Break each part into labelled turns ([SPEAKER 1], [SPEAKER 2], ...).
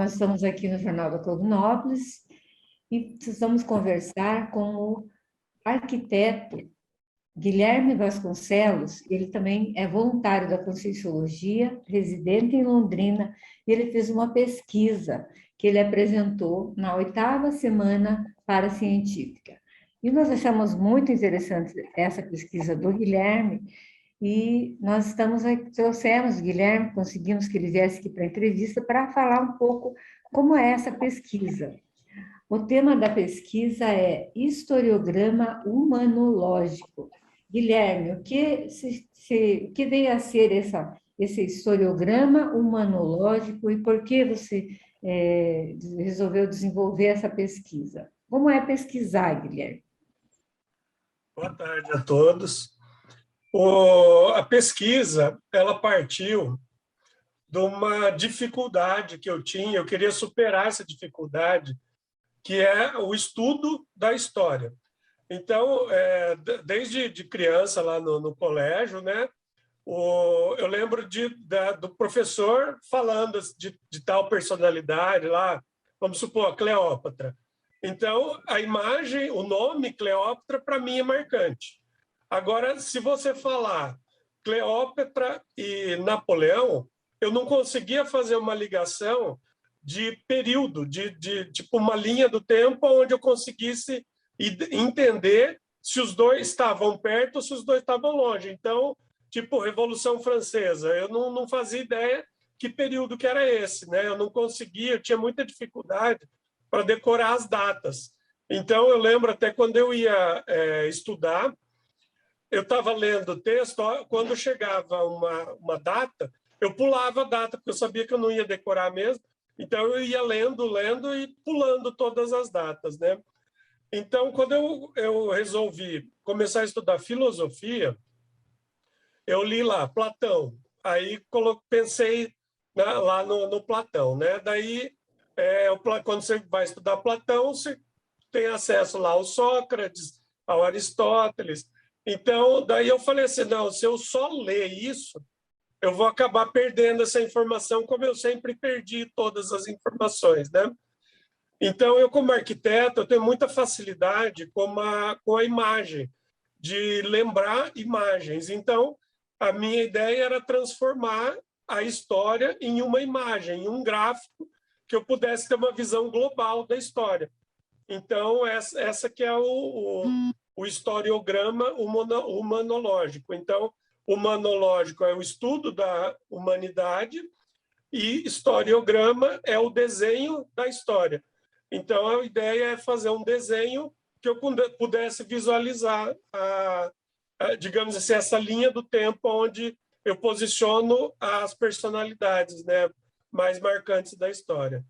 [SPEAKER 1] nós estamos aqui no Jornal da Cognópolis e precisamos conversar com o arquiteto Guilherme Vasconcelos. Ele também é voluntário da Conscienciologia, residente em Londrina, e ele fez uma pesquisa que ele apresentou na 8ª Semana Paracientífica. E nós achamos muito interessante essa pesquisa do Guilherme, e nós estamos aqui, trouxemos o Guilherme, conseguimos que ele viesse aqui para a entrevista para falar um pouco como é essa pesquisa. O tema da pesquisa é historiograma humanológico. Guilherme, o que veio a ser esse historiograma humanológico e por que você resolveu desenvolver essa pesquisa? Como é pesquisar, Guilherme?
[SPEAKER 2] Boa tarde a todos. A pesquisa, ela partiu de uma dificuldade que eu tinha, eu queria superar essa dificuldade, que é o estudo da história. Então, desde criança, lá no colégio, né, eu lembro do professor falando de tal personalidade lá, vamos supor, a Cleópatra. Então, a imagem, o nome Cleópatra, para mim, é marcante. Agora, se você falar Cleópatra e Napoleão, eu não conseguia fazer uma ligação de período, tipo uma linha do tempo onde eu conseguisse entender se os dois estavam perto ou se os dois estavam longe. Então, tipo Revolução Francesa, eu não fazia ideia que período que era esse, né? Eu não conseguia, eu tinha muita dificuldade para decorar as datas. Então, eu lembro até quando eu ia estudar, eu estava lendo o texto, quando chegava uma data, eu pulava a data, porque eu sabia que eu não ia decorar mesmo, então eu ia lendo e pulando todas as datas, né? Então, quando eu resolvi começar a estudar filosofia, eu li lá Platão, aí pensei, né, lá no Platão, né? Daí, quando você vai estudar Platão, você tem acesso lá ao Sócrates, ao Aristóteles. Então, daí eu falei assim, não, se eu só ler isso, eu vou acabar perdendo essa informação, como eu sempre perdi todas as informações, né? Então, eu como arquiteto, eu tenho muita facilidade com a imagem, de lembrar imagens. Então, a minha ideia era transformar a história em uma imagem, em um gráfico, que eu pudesse ter uma visão global da história. Então, essa que é o historiograma humanológico. Então, humanológico é o estudo da humanidade e historiograma é o desenho da história. Então, a ideia é fazer um desenho que eu pudesse visualizar, digamos assim, essa linha do tempo onde eu posiciono as personalidades, né, mais marcantes da história.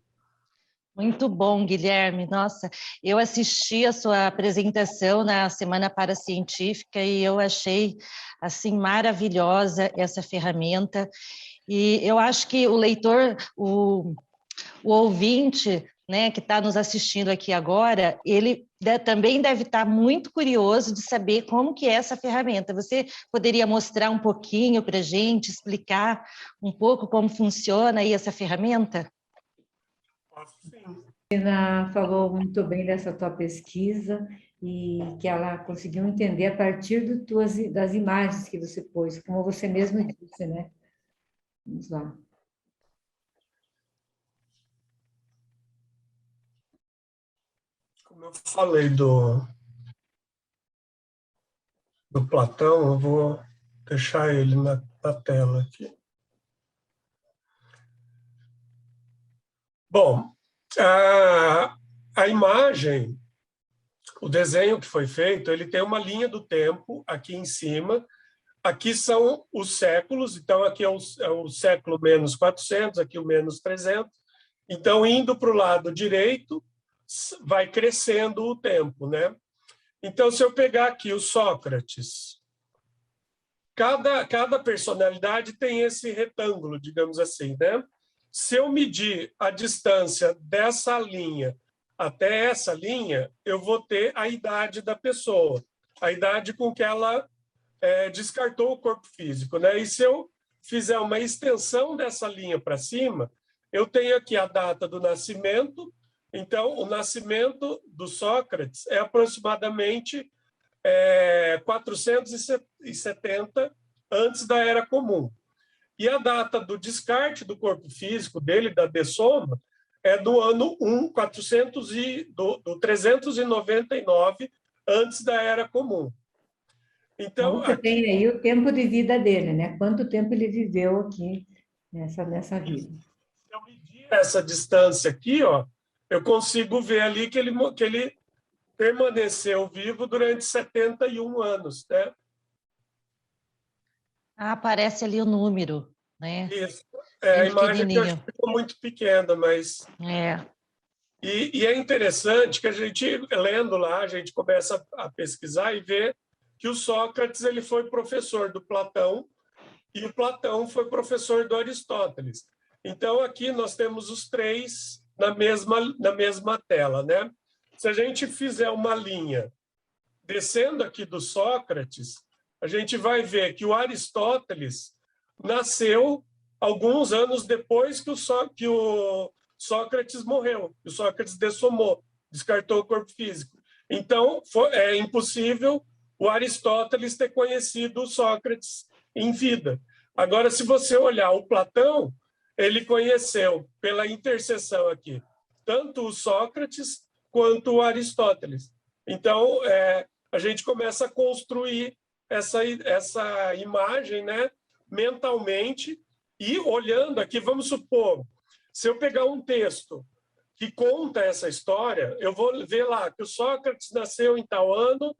[SPEAKER 3] Muito bom, Guilherme. Nossa, eu assisti a sua apresentação na Semana Paracientífica e eu achei assim maravilhosa essa ferramenta. E eu acho que o leitor, o ouvinte, né, que está nos assistindo aqui agora, ele também deve estar muito curioso de saber como que é essa ferramenta. Você poderia mostrar um pouquinho para a gente, explicar um pouco como funciona aí essa ferramenta?
[SPEAKER 2] Sim.
[SPEAKER 1] Ana falou muito bem dessa tua pesquisa e que ela conseguiu entender a partir das imagens que você pôs, como você mesmo disse, né? Vamos lá.
[SPEAKER 2] Como eu falei do Platão, eu vou deixar ele na tela aqui. Bom, a imagem, o desenho que foi feito, ele tem uma linha do tempo aqui em cima. Aqui são os séculos, então aqui é o século menos 400, aqui o menos 300. Então, indo para o lado direito, vai crescendo o tempo, né? Então, se eu pegar aqui o Sócrates, cada personalidade tem esse retângulo, digamos assim, né? Se eu medir a distância dessa linha até essa linha, eu vou ter a idade da pessoa, a idade com que ela descartou o corpo físico, né? E se eu fizer uma extensão dessa linha para cima, eu tenho aqui a data do nascimento. Então, o nascimento do Sócrates é aproximadamente 470 antes da Era Comum. E a data do descarte do corpo físico dele, da dessoma, é do ano 399 antes da Era Comum.
[SPEAKER 1] Então,
[SPEAKER 2] Então,
[SPEAKER 1] você tem aí o tempo de vida dele, né? Quanto tempo ele viveu aqui nessa vida.
[SPEAKER 2] Se eu medir essa distância aqui, ó, eu consigo ver ali que ele permaneceu vivo durante 71 anos, né?
[SPEAKER 3] Aparece ali o número, né?
[SPEAKER 2] Isso.
[SPEAKER 3] Bem
[SPEAKER 2] A imagem que eu acho
[SPEAKER 3] pequenininho.
[SPEAKER 2] que ficou muito pequena, mas...
[SPEAKER 3] É.
[SPEAKER 2] E é interessante que a gente, lendo lá, a gente começa a pesquisar e ver que o Sócrates ele foi professor do Platão e o Platão foi professor do Aristóteles. Então, aqui nós temos os três na mesma tela, né? Se a gente fizer uma linha descendo aqui do Sócrates, a gente vai ver que o Aristóteles nasceu alguns anos depois que o Sócrates morreu, o Sócrates dessomou, descartou o corpo físico. Então, é impossível o Aristóteles ter conhecido o Sócrates em vida. Agora, se você olhar o Platão, ele conheceu, pela interseção aqui, tanto o Sócrates quanto o Aristóteles. Então, a gente começa a construir essa imagem, né, mentalmente, e olhando aqui, vamos supor, se eu pegar um texto que conta essa história, eu vou ver lá que o Sócrates nasceu em tal ano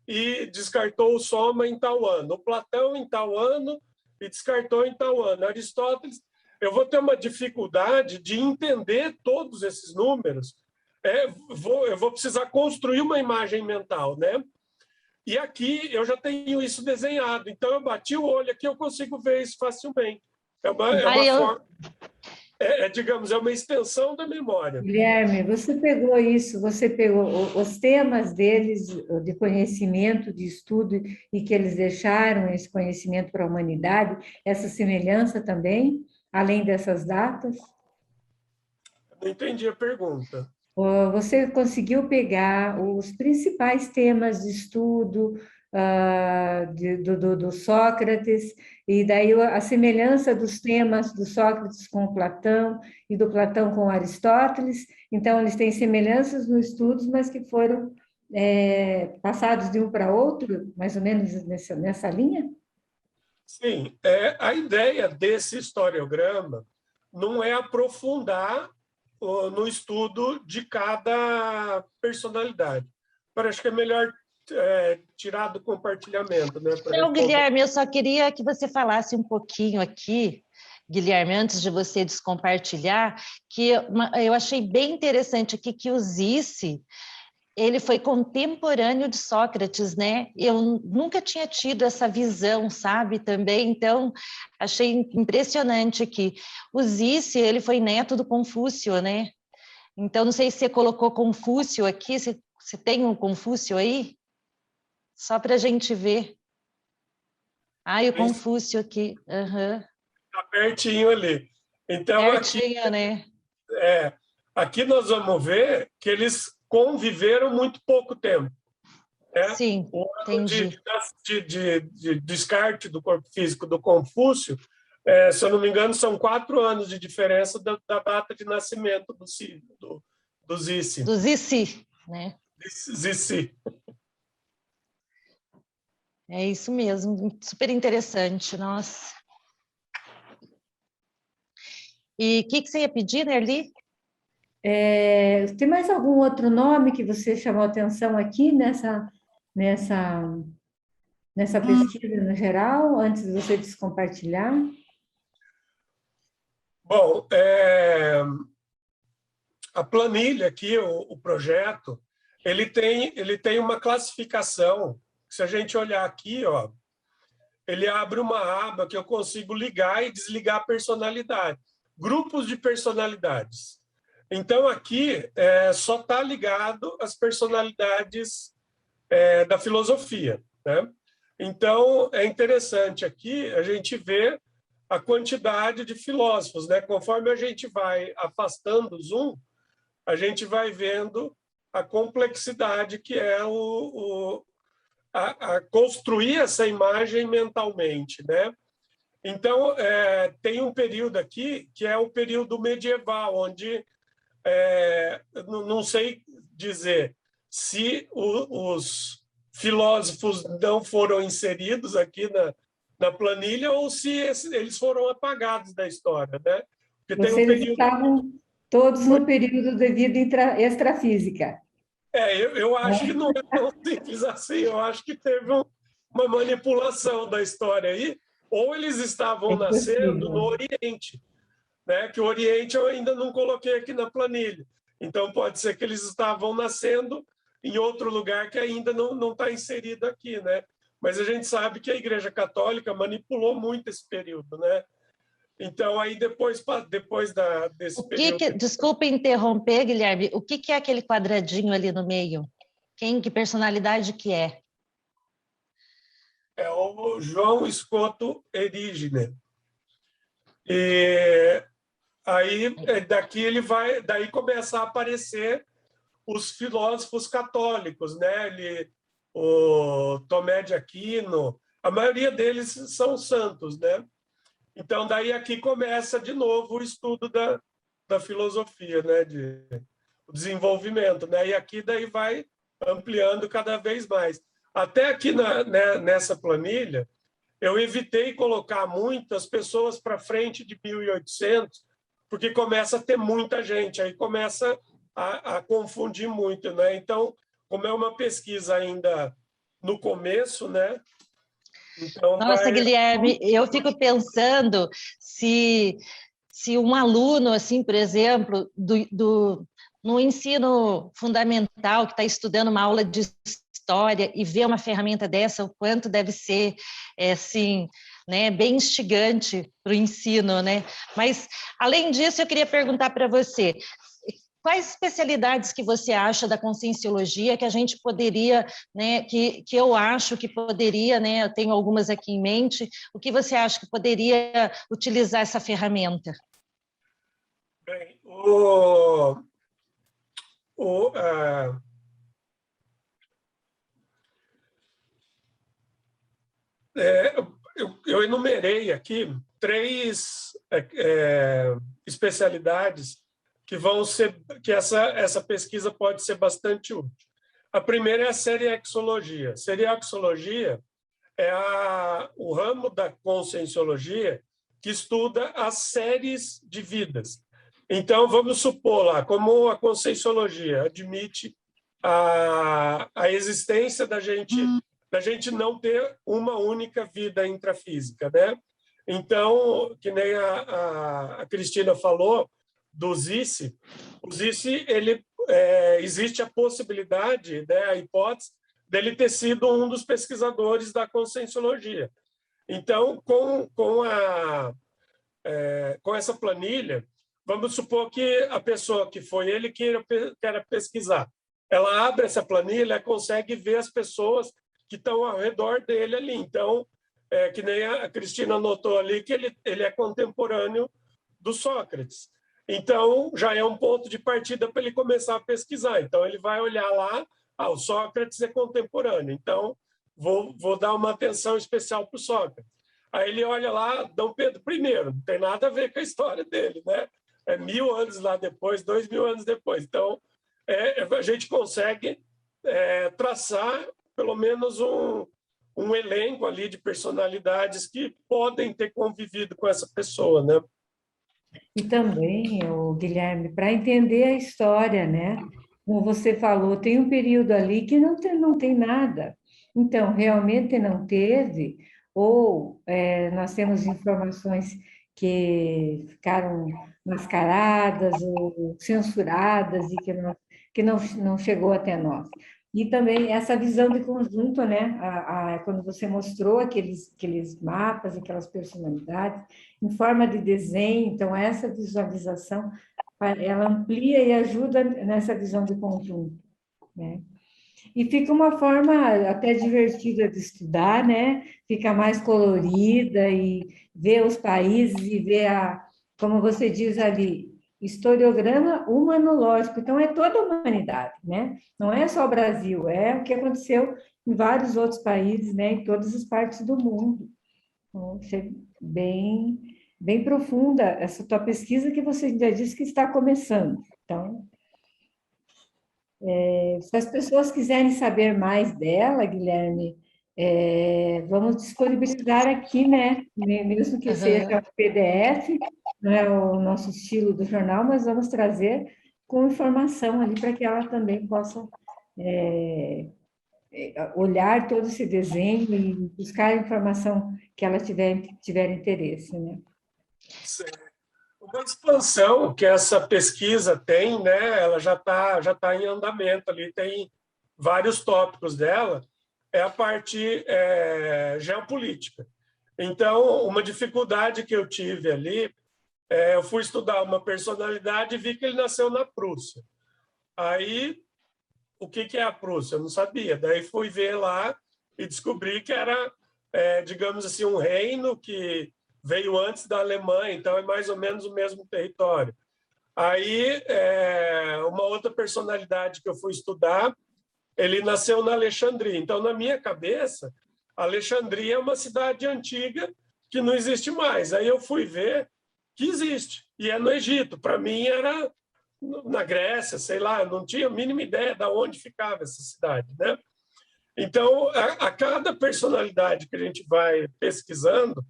[SPEAKER 2] e descartou o soma em tal ano, o Platão em tal ano e descartou em tal ano, Aristóteles. Eu vou ter uma dificuldade de entender todos esses números. Eu vou precisar construir uma imagem mental, né? E aqui eu já tenho isso desenhado, então eu bati o olho aqui, eu consigo ver isso facilmente. É uma forma, digamos, é uma extensão da memória.
[SPEAKER 1] Guilherme, você pegou os temas deles de conhecimento, de estudo, e que eles deixaram esse conhecimento para a humanidade, essa semelhança também, além dessas datas?
[SPEAKER 2] Não entendi a pergunta.
[SPEAKER 1] Você conseguiu pegar os principais temas de estudo do Sócrates, e daí a semelhança dos temas do Sócrates com Platão e do Platão com Aristóteles. Então, eles têm semelhanças nos estudos, mas que foram passados de um para outro, mais ou menos nessa linha?
[SPEAKER 2] Sim, a ideia desse historiograma não é aprofundar no estudo de cada personalidade. Acho que é melhor tirar do compartilhamento, né?
[SPEAKER 3] Não, Guilherme, eu só queria que você falasse um pouquinho aqui, Guilherme, antes de você descompartilhar, que eu achei bem interessante aqui que o Zissi, ele foi contemporâneo de Sócrates, né? Eu nunca tinha tido essa visão, sabe, também, então achei impressionante aqui. O Zissi, ele foi neto do Confúcio, né? Então, não sei se você colocou Confúcio aqui, você tem um Confúcio aí? Só para a gente ver. Ah, e o Confúcio aqui. Uhum.
[SPEAKER 2] Está pertinho ali. Então,
[SPEAKER 3] pertinho, né?
[SPEAKER 2] Aqui nós vamos ver que eles conviveram muito pouco tempo. Né?
[SPEAKER 3] Sim,
[SPEAKER 2] o ano
[SPEAKER 3] entendi.
[SPEAKER 2] de descarte do corpo físico do Confúcio, se eu não me engano, são 4 anos de diferença da data de nascimento do Zissi.
[SPEAKER 3] Do Zissi, né?
[SPEAKER 2] Zissi.
[SPEAKER 3] É isso mesmo, super interessante, nossa. E o que você ia pedir, Nerli?
[SPEAKER 1] Tem mais algum outro nome que você chamou atenção aqui nessa pesquisa no geral, antes de você descompartilhar?
[SPEAKER 2] Bom, a planilha aqui, o projeto, ele tem uma classificação. Se a gente olhar aqui, ó, ele abre uma aba que eu consigo ligar e desligar a personalidade. Grupos de personalidades. Então, aqui só está ligado às personalidades da filosofia. Né? Então, é interessante aqui a gente ver a quantidade de filósofos, né? Conforme a gente vai afastando o zoom, a gente vai vendo a complexidade que é a construir essa imagem mentalmente, né? Então, tem um período aqui que é o período medieval, onde não sei dizer se os filósofos não foram inseridos aqui na planilha ou se eles foram apagados da história, né? Porque tem um
[SPEAKER 1] Vocês
[SPEAKER 2] período...
[SPEAKER 1] estavam todos no período de vida extrafísica.
[SPEAKER 2] Eu acho que não é tão simples assim. Eu acho que teve uma manipulação da história aí, ou eles estavam
[SPEAKER 1] É
[SPEAKER 2] nascendo no
[SPEAKER 1] possível.
[SPEAKER 2] Oriente, né? Que o Oriente eu ainda não coloquei aqui na planilha. Então, pode ser que eles estavam nascendo em outro lugar que ainda não está inserido aqui, né? Mas a gente sabe que a Igreja Católica manipulou muito esse período, né? Então, aí depois desse período...
[SPEAKER 3] Desculpa interromper, Guilherme, o que é aquele quadradinho ali no meio? Que personalidade que é?
[SPEAKER 2] É o João Scoto Erigine. E aí, daí começa a aparecer os filósofos católicos, né? O Tomé de Aquino, a maioria deles são santos, né? Então, daí aqui começa de novo o estudo da filosofia, né? O desenvolvimento, né? E aqui daí vai ampliando cada vez mais. Até aqui nessa planilha, eu evitei colocar muitas pessoas para frente de 1800, porque começa a ter muita gente, aí começa a confundir muito, né? Então, como é uma pesquisa ainda no começo, né? Então
[SPEAKER 3] Nossa, Guilherme, eu fico pensando se um aluno, assim, por exemplo, no ensino fundamental, que está estudando uma aula de história e vê uma ferramenta dessa, o quanto deve ser, assim, né, bem instigante para o ensino, né? Mas, além disso, eu queria perguntar para você, quais especialidades que você acha da conscienciologia que a gente poderia, né, que eu acho que poderia, né, eu tenho algumas aqui em mente, o que você acha que poderia utilizar essa ferramenta?
[SPEAKER 2] Bem, eu enumerei aqui 3 especialidades que essa pesquisa pode ser bastante útil. A primeira é a seriexologia. Seriexologia é o ramo da conscienciologia que estuda as séries de vidas. Então, vamos supor lá, como a conscienciologia admite a existência da gente não ter uma única vida intrafísica, né? Então, que nem a Cristina falou do Zissi, o Zissi, existe a possibilidade, né, a hipótese dele ter sido um dos pesquisadores da conscienciologia. Então, com essa planilha, vamos supor que a pessoa que foi ele queira pesquisar. Ela abre essa planilha e consegue ver as pessoas que estão ao redor dele ali. Então, que nem a Cristina anotou ali, que ele é contemporâneo do Sócrates. Então, já é um ponto de partida para ele começar a pesquisar. Então, ele vai olhar lá, o Sócrates é contemporâneo, então vou dar uma atenção especial para o Sócrates. Aí ele olha lá, Dom Pedro I, não tem nada a ver com a história dele, né? 1000 anos lá depois, 2000 anos depois. Então, a gente consegue traçar pelo menos um elenco ali de personalidades que podem ter convivido com essa pessoa, né?
[SPEAKER 1] E também, o Guilherme, para entender a história, né? Como você falou, tem um período ali que não tem nada. Então, realmente não teve, ou nós temos informações que ficaram mascaradas ou censuradas e que não chegou até nós. E também essa visão de conjunto, né? Quando você mostrou aqueles mapas, aquelas personalidades, em forma de desenho, então essa visualização, ela amplia e ajuda nessa visão de conjunto, né? E fica uma forma até divertida de estudar, né? Fica mais colorida e ver os países e ver como você diz ali, historiograma humanológico. Então, é toda a humanidade, né? Não é só o Brasil, é o que aconteceu em vários outros países, né? Em todas as partes do mundo. Então, é bem, bem profunda essa tua pesquisa que você já disse que está começando. Então, se as pessoas quiserem saber mais dela, Guilherme, vamos disponibilizar aqui, né? Mesmo que
[SPEAKER 3] Aham.
[SPEAKER 1] seja PDF, não é o nosso estilo do jornal, mas vamos trazer com informação ali para que ela também possa olhar todo esse desenho e buscar a informação que ela tiver interesse, né?
[SPEAKER 2] Uma expansão que essa pesquisa tem, né? Ela já tá em andamento ali, tem vários tópicos dela, é a parte geopolítica. Então, uma dificuldade que eu tive ali, eu fui estudar uma personalidade e vi que ele nasceu na Prússia. Aí, o que é a Prússia? Eu não sabia. Daí fui ver lá e descobri que era, digamos assim, um reino que veio antes da Alemanha, então é mais ou menos o mesmo território. Aí, uma outra personalidade que eu fui estudar, ele nasceu na Alexandria. Então, na minha cabeça, Alexandria é uma cidade antiga que não existe mais. Aí eu fui ver que existe, e é no Egito. Para mim era na Grécia, sei lá, eu não tinha a mínima ideia de onde ficava essa cidade, né? Então, a cada personalidade que a gente vai pesquisando,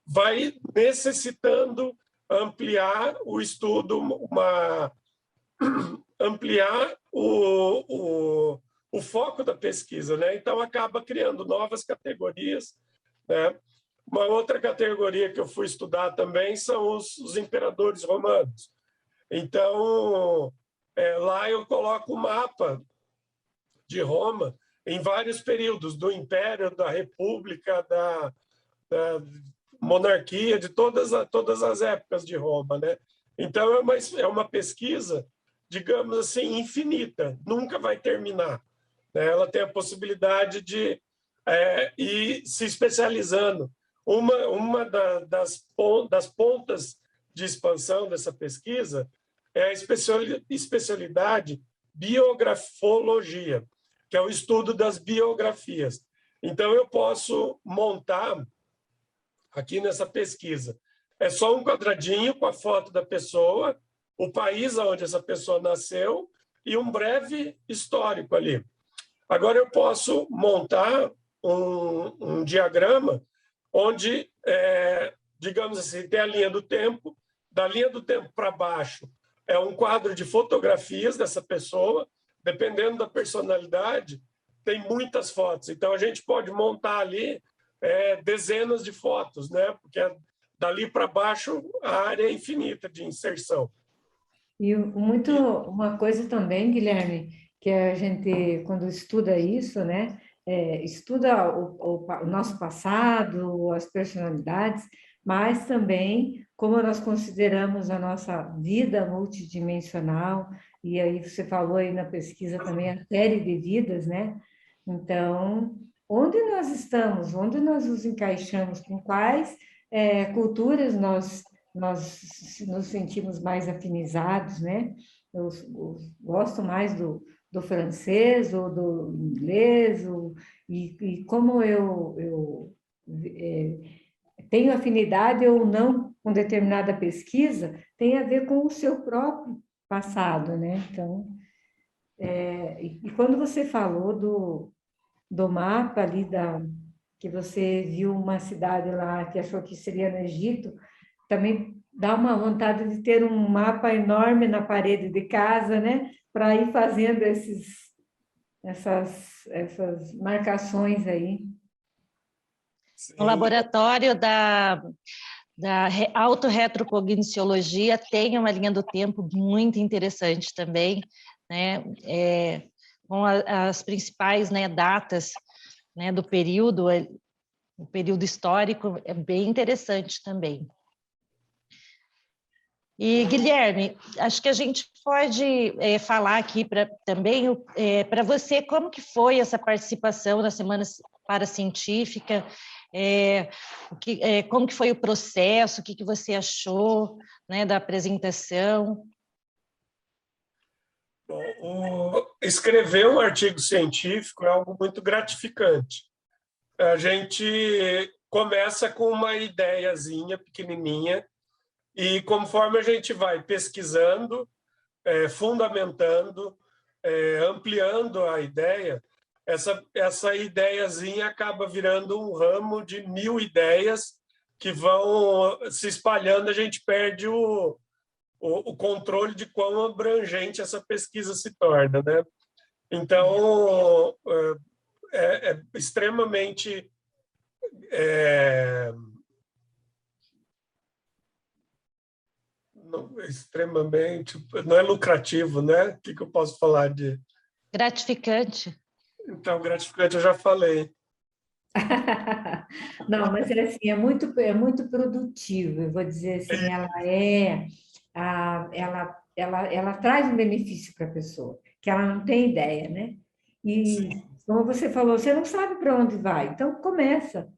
[SPEAKER 2] vai necessitando ampliar o estudo, ampliar o foco da pesquisa, né? Então, acaba criando novas categorias, né? Uma outra categoria que eu fui estudar também são os imperadores romanos. Então, lá eu coloco o mapa de Roma em vários períodos, do Império, da República, da monarquia, de todas as épocas de Roma, né? Então, é uma pesquisa, digamos assim, infinita, nunca vai terminar, né? Ela tem a possibilidade de ir se especializando. Uma das pontas de expansão dessa pesquisa é a especialidade biografologia, que é o estudo das biografias. Então, eu posso montar aqui nessa pesquisa. É só um quadradinho com a foto da pessoa, o país onde essa pessoa nasceu e um breve histórico ali. Agora, eu posso montar um diagrama onde, digamos assim, tem a linha do tempo, da linha do tempo para baixo é um quadro de fotografias dessa pessoa, dependendo da personalidade, tem muitas fotos. Então, a gente pode montar ali dezenas de fotos, né? Porque dali para baixo a área é infinita de inserção.
[SPEAKER 1] E uma coisa também, Guilherme, que a gente, quando estuda isso, né, estuda o nosso passado, as personalidades, mas também como nós consideramos a nossa vida multidimensional, e aí você falou aí na pesquisa também a série de vidas, né? Então, onde nós estamos, onde nós nos encaixamos, com quais culturas nós nos sentimos mais afinizados, né? Eu gosto mais do francês ou do inglês, e como eu tenho afinidade ou não com determinada pesquisa, tem a ver com o seu próprio passado, né? Então, e quando você falou do mapa ali que você viu uma cidade lá que achou que seria no Egito, também dá uma vontade de ter um mapa enorme na parede de casa, né? Para ir fazendo essas marcações aí.
[SPEAKER 3] O laboratório da autorretrocogniciologia tem uma linha do tempo muito interessante também, né? Com as principais, né, datas, né, do período, o período histórico, é bem interessante também. E, Guilherme, acho que a gente pode falar aqui também para você como que foi essa participação na Semana Parcientífica, como que foi o processo, o que você achou, né, da apresentação?
[SPEAKER 2] Bom, escrever um artigo científico é algo muito gratificante. A gente começa com uma ideiazinha pequenininha e conforme a gente vai pesquisando, fundamentando, ampliando a ideia, essa ideiazinha acaba virando um ramo de 1000 ideias que vão se espalhando, a gente perde o controle de quão abrangente essa pesquisa se torna, né? Então, é extremamente não é lucrativo, né? O que eu posso falar de
[SPEAKER 3] Gratificante.
[SPEAKER 2] então gratificante eu já falei.
[SPEAKER 1] Não, mas é muito produtivo, eu vou dizer assim, ela traz um benefício para a pessoa, que ela não tem ideia, né? E,
[SPEAKER 2] Sim.
[SPEAKER 1] como você falou, você não sabe para onde vai, então começa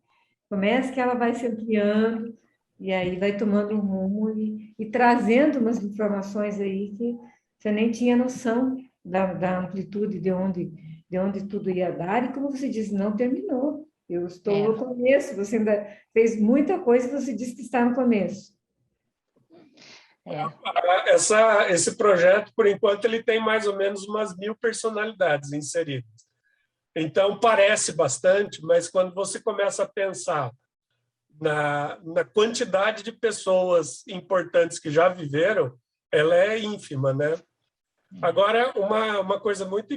[SPEAKER 1] que ela vai se ampliando, e aí vai tomando um rumo e trazendo umas informações aí que você nem tinha noção da amplitude de onde tudo ia dar, e como você disse, não terminou. Eu estou no começo, você ainda fez muita coisa e você disse que está no começo.
[SPEAKER 2] Esse projeto, por enquanto, ele tem mais ou menos umas 1000 personalidades inseridas. Então, parece bastante, mas quando você começa a pensar na quantidade de pessoas importantes que já viveram, ela é ínfima, né? Agora, uma coisa muito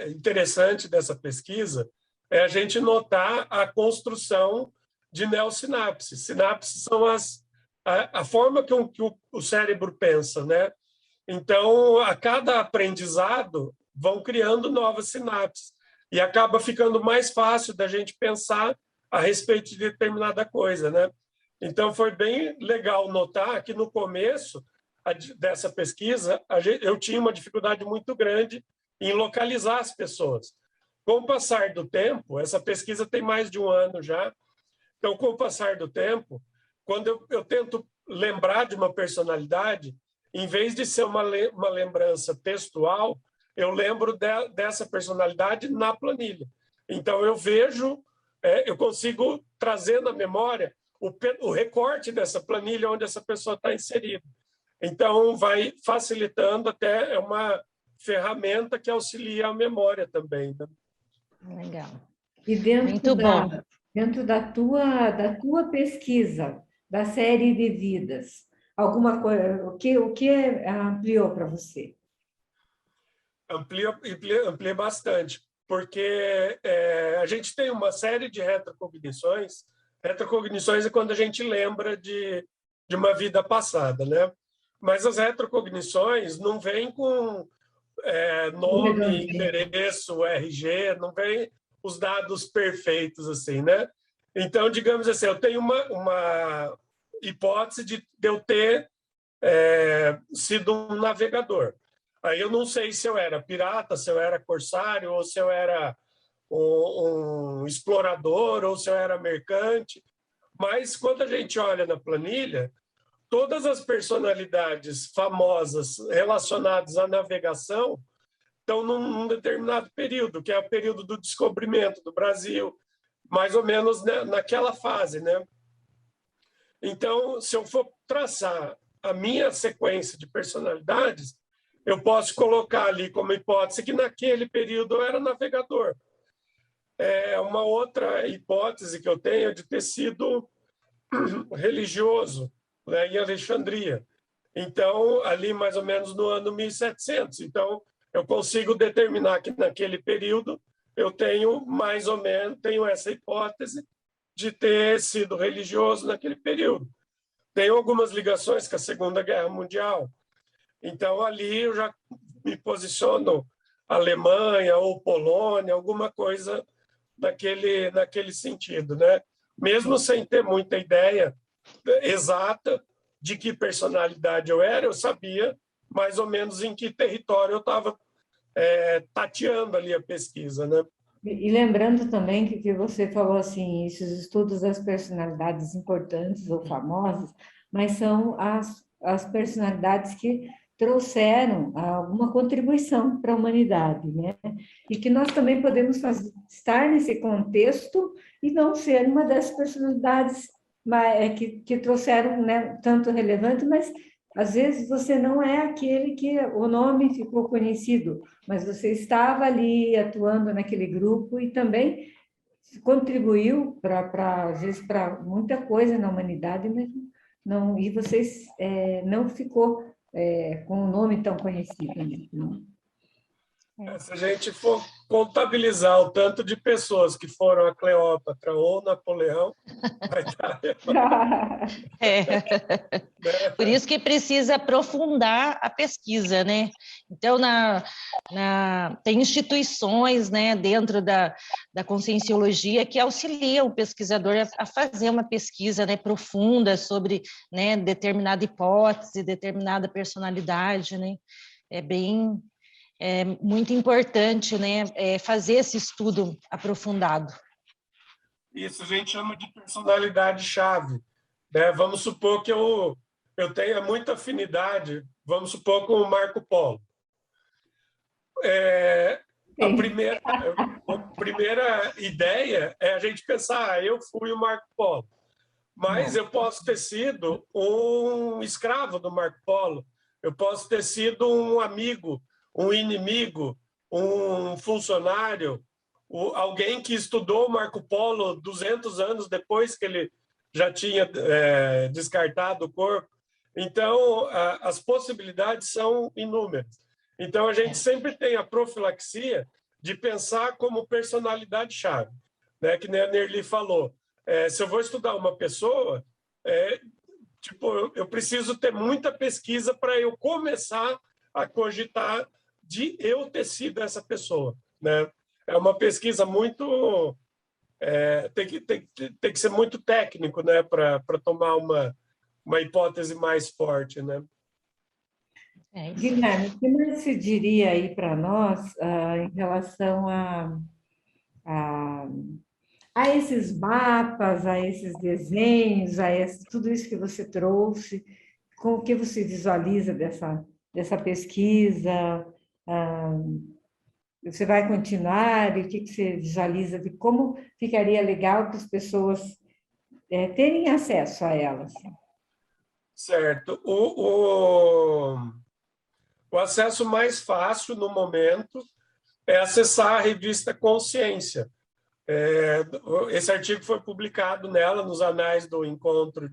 [SPEAKER 2] interessante dessa pesquisa é a gente notar a construção de neossinapses. Sinapses são a forma que o cérebro pensa, né? Então, a cada aprendizado, vão criando novas sinapses e acaba ficando mais fácil da gente pensar a respeito de determinada coisa, né? Então, foi bem legal notar que, no começo dessa pesquisa, eu tinha uma dificuldade muito grande em localizar as pessoas. Com o passar do tempo, essa pesquisa tem mais de um ano já, então, com o passar do tempo, quando eu tento lembrar de uma personalidade, em vez de ser uma lembrança textual, eu lembro dessa personalidade na planilha. Então, eu vejo, eu consigo trazer na memória o recorte dessa planilha onde essa pessoa está inserida. Então, vai facilitando, até uma ferramenta que auxilia a memória também, né?
[SPEAKER 3] Legal.
[SPEAKER 1] E
[SPEAKER 3] Muito bom.
[SPEAKER 1] dentro da tua pesquisa, da série de vidas, alguma coisa, o que ampliou para você?
[SPEAKER 2] Amplia bastante, porque a gente tem uma série de retrocognições. Retrocognições é quando a gente lembra de uma vida passada, né? Mas as retrocognições não vêm com nome, endereço, RG, não vem os dados perfeitos assim, né? Então, digamos assim, eu tenho uma hipótese de eu ter sido um navegador. Aí eu não sei se eu era pirata, se eu era corsário, ou se eu era um explorador, ou se eu era mercante. Mas quando a gente olha na planilha, todas as personalidades famosas relacionadas à navegação estão num determinado período, que é o período do descobrimento do Brasil, mais ou menos, né, naquela fase, né? Então, se eu for traçar a minha sequência de personalidades, eu posso colocar ali como hipótese que naquele período eu era navegador. Uma outra hipótese que eu tenho é de ter sido religioso, né, em Alexandria. Então, ali mais ou menos no ano 1700. Então, eu consigo determinar que naquele período eu tenho mais ou menos, tenho essa hipótese de ter sido religioso naquele período. Tenho algumas ligações com a Segunda Guerra Mundial. Então, ali eu já me posiciono Alemanha ou Polônia, alguma coisa naquele sentido, né? Mesmo sem ter muita ideia exata, de que personalidade eu era, eu sabia mais ou menos em que território eu estava tateando ali a pesquisa, né?
[SPEAKER 1] E lembrando também que você falou assim, esses estudos das personalidades importantes ou famosas, mas são as personalidades que trouxeram alguma contribuição para a humanidade, né? E que nós também podemos estar nesse contexto e não ser uma das personalidades que trouxeram, né, tanto relevante, mas às vezes você não é aquele que o nome ficou conhecido, mas você estava ali atuando naquele grupo e também contribuiu às vezes, para muita coisa na humanidade, mas não, e vocês não ficou com o nome tão conhecido. Né?
[SPEAKER 2] Se a gente for contabilizar o tanto de pessoas que foram a Cleópatra ou Napoleão, vai estar...
[SPEAKER 3] Por isso que precisa aprofundar a pesquisa, né? Então, tem instituições, né, dentro da conscienciologia que auxiliam o pesquisador a fazer uma pesquisa, né, profunda sobre, né, determinada hipótese, determinada personalidade, né? É muito importante, né, fazer esse estudo aprofundado.
[SPEAKER 2] Isso a gente chama de personalidade-chave. Né? Vamos supor que eu tenha muita afinidade, vamos supor, com o Marco Polo. A primeira ideia é a gente pensar, eu fui o Marco Polo, mas eu posso ter sido um escravo do Marco Polo, eu posso ter sido um amigo, um inimigo, um funcionário, alguém que estudou o Marco Polo 200 anos depois que ele já tinha descartado o corpo. Então, as possibilidades são inúmeras. Então, a gente sempre tem a profilaxia de pensar como personalidade-chave, né? Que nem a Nerli falou. Se eu vou estudar uma pessoa, eu preciso ter muita pesquisa para eu começar a cogitar de eu ter sido essa pessoa, né? É uma pesquisa muito... tem que ser muito técnico, né? Para tomar uma hipótese mais forte, né?
[SPEAKER 1] Guilherme, o que mais se diria aí para nós em relação a, a esses mapas, a esses desenhos, tudo isso que você trouxe, com o que você visualiza dessa pesquisa? Ah, você vai continuar? E o que você visualiza de como ficaria legal para as pessoas terem acesso a elas?
[SPEAKER 2] Certo. O acesso mais fácil no momento é acessar a revista Consciência. Esse artigo foi publicado nela, nos anais do encontro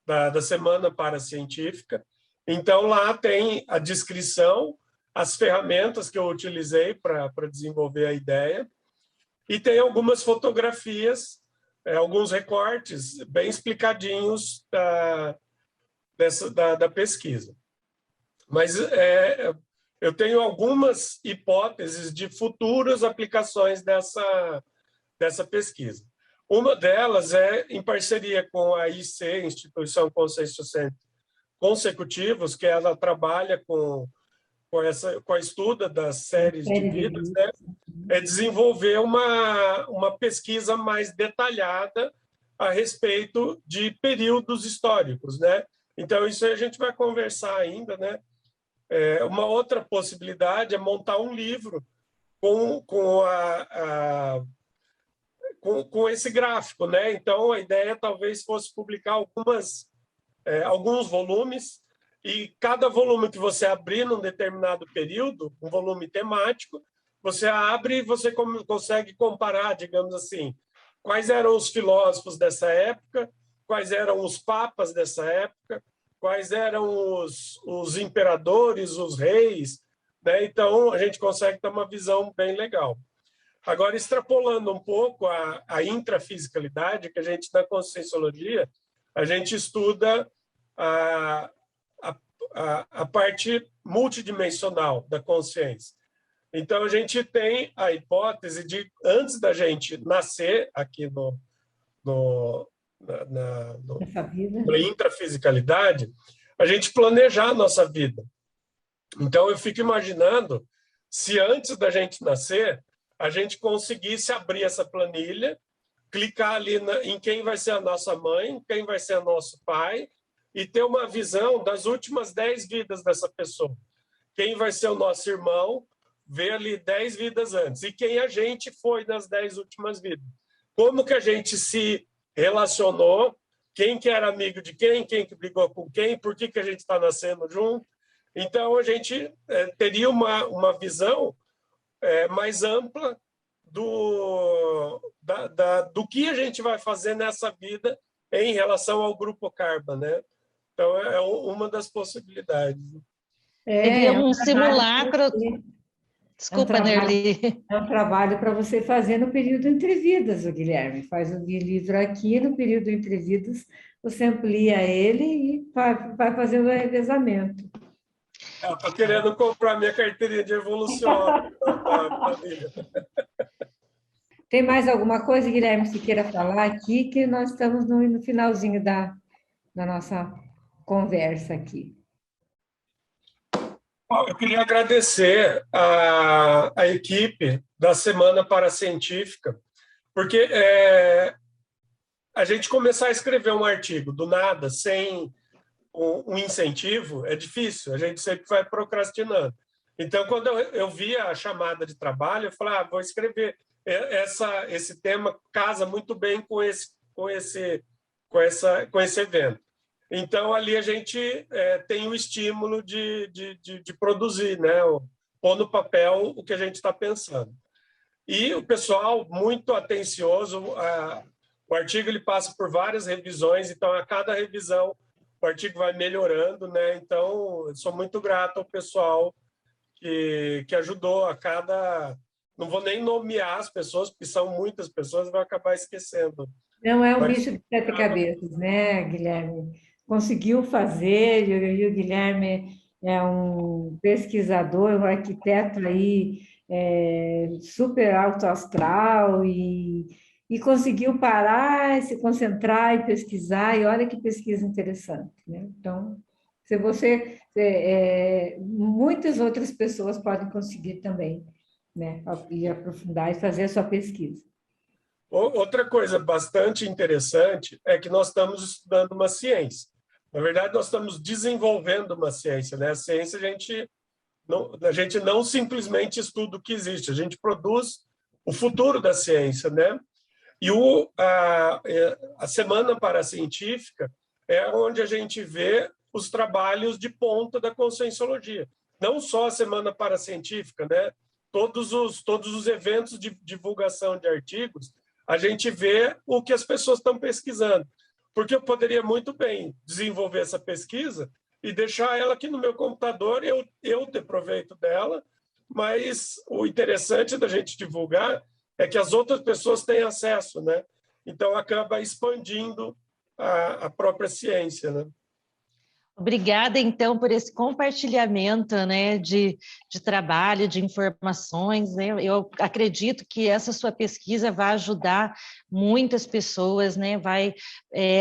[SPEAKER 2] da Semana Paracientífica. Então, lá tem a descrição, as ferramentas que eu utilizei para desenvolver a ideia, e tem algumas fotografias, alguns recortes bem explicadinhos da pesquisa. Mas eu tenho algumas hipóteses de futuras aplicações dessa pesquisa. Uma delas é em parceria com a IC, Instituição Consciência Consecutivos, que ela trabalha com a estuda das séries de vidas, né? É desenvolver uma pesquisa mais detalhada a respeito de períodos históricos, né? Então, isso a gente vai conversar ainda, né? Uma outra possibilidade é montar um livro com esse gráfico, né? Então, a ideia talvez fosse publicar alguns volumes, e cada volume que você abrir num determinado período, um volume temático, você abre e você consegue comparar, digamos assim, quais eram os filósofos dessa época, quais eram os papas dessa época, quais eram os imperadores, os reis, né? Então, a gente consegue ter uma visão bem legal. Agora, extrapolando um pouco a intrafisicalidade, que a gente, na Conscienciologia, a gente estuda a parte multidimensional da consciência. Então, a gente tem a hipótese de, antes da gente nascer aqui
[SPEAKER 1] Essa vida.
[SPEAKER 2] na intrafisicalidade, a gente planejar a nossa vida. Então, eu fico imaginando se antes da gente nascer, a gente conseguisse abrir essa planilha, clicar ali em quem vai ser a nossa mãe, quem vai ser o nosso pai, e ter uma visão das últimas 10 vidas dessa pessoa. Quem vai ser o nosso irmão, ver ali 10 vidas antes. E quem a gente foi nas 10 últimas vidas. Como que a gente se relacionou, quem que era amigo de quem que brigou com quem, por que a gente está nascendo junto. Então, a gente teria uma visão mais ampla do que a gente vai fazer nessa vida em relação ao grupo Karma, né? Então, é uma das possibilidades.
[SPEAKER 3] Seria um simulacro. Desculpa,
[SPEAKER 1] Nerli. É um trabalho para você fazer no período entre vidas, o Guilherme. Faz o livro aqui, no período entre vidas, você amplia ele e vai fazer o revezamento.
[SPEAKER 2] Eu estou querendo comprar minha carteirinha de evolução.
[SPEAKER 1] Tem mais alguma coisa, Guilherme, que você queira falar aqui, que nós estamos no finalzinho da nossa conversa aqui.
[SPEAKER 2] Eu queria agradecer a equipe da Semana Paracientífica, porque a gente começar a escrever um artigo do nada, sem um incentivo, é difícil, a gente sempre vai procrastinando. Então, quando eu vi a chamada de trabalho, eu falei, vou escrever. Esse tema casa muito bem com esse evento. Então, ali a gente tem o estímulo de produzir, né? Pôr no papel o que a gente está pensando. E o pessoal muito atencioso, o artigo ele passa por várias revisões, então a cada revisão o artigo vai melhorando, né? Então, eu sou muito grato ao pessoal que ajudou a cada... Não vou nem nomear as pessoas, porque são muitas pessoas, vai acabar esquecendo.
[SPEAKER 1] Não é um bicho de 7 cabeças, né, Guilherme? Conseguiu fazer, e o Guilherme é um pesquisador, um arquiteto aí, super alto astral, e conseguiu parar, se concentrar e pesquisar, e olha que pesquisa interessante, né? Então, se você... muitas outras pessoas podem conseguir também, né? E aprofundar e fazer a sua pesquisa.
[SPEAKER 2] Outra coisa bastante interessante é que nós estamos estudando uma ciência. Na verdade, nós estamos desenvolvendo uma ciência, né? A ciência, a gente não simplesmente estuda o que existe, a gente produz o futuro da ciência, né? E a Semana Paracientífica é onde a gente vê os trabalhos de ponta da conscienciologia. Não só a Semana Paracientífica, né? Todos os eventos de divulgação de artigos, a gente vê o que as pessoas estão pesquisando. Porque eu poderia muito bem desenvolver essa pesquisa e deixar ela aqui no meu computador, eu ter proveito dela, mas o interessante da gente divulgar é que as outras pessoas têm acesso, né? Então, acaba expandindo a própria ciência, né?
[SPEAKER 3] Obrigada, então, por esse compartilhamento, né, de trabalho, de informações, né? Eu acredito que essa sua pesquisa vai ajudar muitas pessoas, né?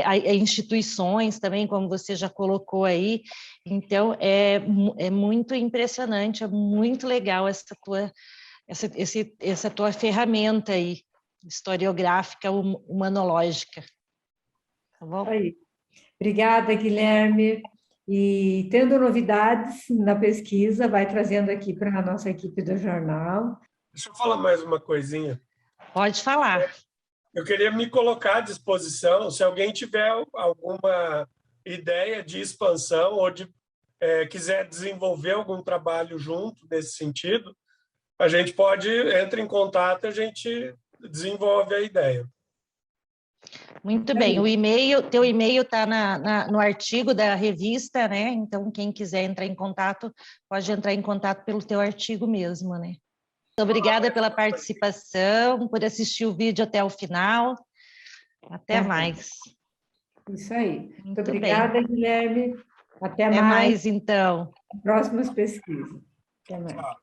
[SPEAKER 3] A instituições também, como você já colocou aí. Então, é muito impressionante, é muito legal essa tua ferramenta aí, historiográfica, humanológica. Tá bom?
[SPEAKER 1] Aí. Obrigada, Guilherme. E tendo novidades na pesquisa, vai trazendo aqui para a nossa equipe do jornal.
[SPEAKER 2] Deixa eu falar mais uma coisinha.
[SPEAKER 3] Pode falar.
[SPEAKER 2] Eu queria me colocar à disposição, se alguém tiver alguma ideia de expansão ou quiser desenvolver algum trabalho junto nesse sentido, a gente entrar em contato e a gente desenvolve a ideia.
[SPEAKER 3] Muito bem, teu e-mail está no artigo da revista, né? Então, quem quiser entrar em contato, pode entrar em contato pelo teu artigo mesmo, né? Obrigada pela participação, por assistir o vídeo até o final. Até mais.
[SPEAKER 1] Isso aí.
[SPEAKER 3] Muito
[SPEAKER 1] obrigada,
[SPEAKER 3] bem.
[SPEAKER 1] Guilherme. Até
[SPEAKER 3] mais,
[SPEAKER 1] mais,
[SPEAKER 3] então.
[SPEAKER 1] próximas pesquisas. Até mais.